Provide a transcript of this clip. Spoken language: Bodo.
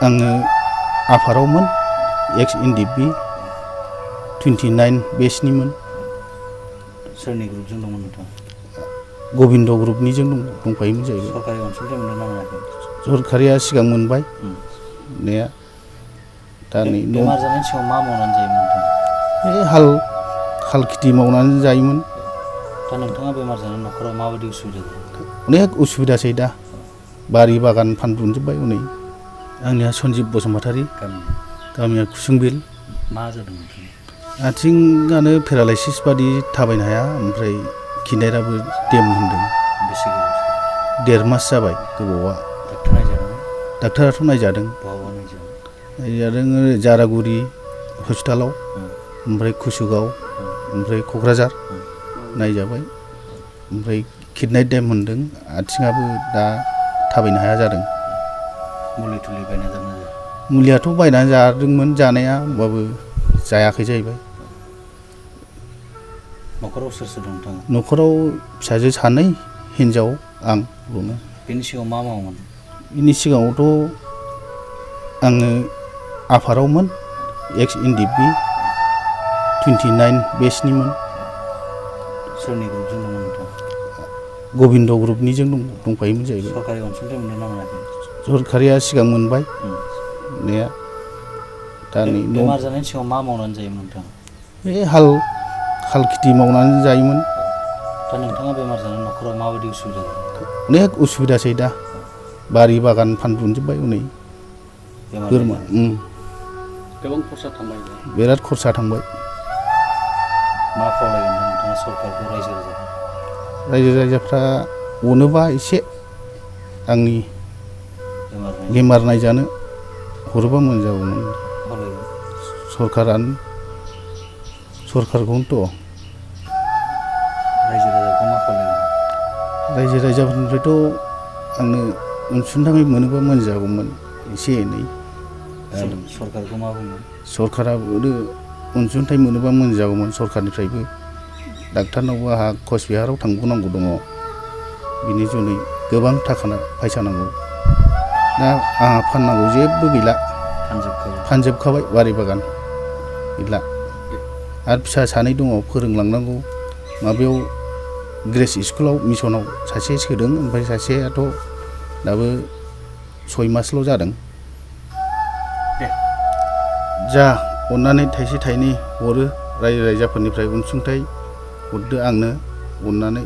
आङो आफारावमोन एक्स एनडिपि 29 बेचनिमोन। सोरनि ग्रुपजों दंमोन नोंथाङा? गबिन्द ग्रुपनिजों दंफायोमोन जाहैबाय। सरकारि अनसुंथाइ मोनदों ना मोनाखै? सरकारिया सिगां मोनबाय मोननाया। दा नै बेमार जानायनि सिगां मा मावनानै जायोमोन नोंथाङा? हाल खेथि मावनानै जायोमोन। दा नोंथाङा बेमार जानाय न'खराव माबायदि उसुबिदा जायो? अनेक उसुबिदासै दा बारि बागान फानब्रुजोब्बाय हनै। आंनिया सन्जिब बसुमतारी, गामिया कुसुंबिल। मा जादों नोंथाङा? आथिङानो पेरालाइसिस बादि थाबायनो हाया, ओमफ्राय खिनायाबो देम होन्दों। बेसे गोबाव? 1.5 मास जाबाय गोबावा। डक्टर नायजादों? डाक्टाराथ' नायजादों। बहाबा नायजादों? नायजादों जारागुरि हस्पिटालाव, ओमफ्राय कुसुगाव, ओमफ्राय क'क्राझार नायजाबाय। ओमफ्राय किडनाइ देम मोनदों, आथिङाबो दा थाबायनो हाया जादों। मुलि थुलि बायना जादोंना जायाखै? मुलियाथ' बायनानै जादोंमोन जानाया, होमबाबो जायाखै जाहैबाय। न'खराव सोर सोर दं नोंथाङा? न'खराव फिसाजो 2, हिनजाव, आं दङ। बेनि सिगाङाव मा मावोमोन? बेनि सिगाङावथ' आङो आफारावमोन एक्स एनडिपि 29 बेचनिमोन। सोरनि ग्रुपजों दंमोन नोंथाङा? गबिन्द ग्रुपनिजों दंफायोमोन जाहैबाय। सरकारि अनसुंथाइ मोनदों ना मोनाखै? सरकारिया सिगां मोनबाय मोननाया। दा नै बेमार जानायनि सिगां मा मावनानै जायोमोन नोंथाङा? हाल खेथि मावनानै जायोमोन। दा नोंथाङा बेमार जानाय न'खराव माबायदि उसुबिदा जायो? अनेक उसुबिदासै दा बारि बागान फानब्रुजोब्बाय हनै। बोरमा गोबां खरसा थांबाय। बिराद खरसा थांबाय। मा खावलायगोन नोंथाङा सरकारखौ, रायजो राजाखौ? रायजो राजाफ्रा अनोबा एसे आंनि बेमार नायजानो हरोबा मोजां जागौमोन। सरकारखौनोथ'। रायजो राजाखौ मा खावलायगोन? रायजो राजाफोरनिफ्रायथ' आंनो अनसुंथाइ मोनोबा मोजां जागौमोन एसे एनै। सरकारखौ मा बुङो? सरकाराबो अनसुंथाइ मोनोबा मोजां जागौमोन सरकारनिफ्रायबो। डाक्टारनावबो आंहा कचबिहाराव थांबावनांगौ दङ, बिनि जुनै गोबां थाखा फैसा नांगौ। दा आंहा फाननांगौ जेबो गैला, फानजोबखाबाय बारि बागान गैला। आरो फिसा 2 दङ फोरोंलांनांगौ। माबायाव ग्रेस स्कुलाव मिसनाव सासे सोदों, ओमफ्राय सासेयाथ' दाबो 6 मासल' जादों। जा अननानै थाइसे थाइनै हरो रायजो राजाफोरनिफ्राय अनसुंथाइ हरदो आंनो अननानै।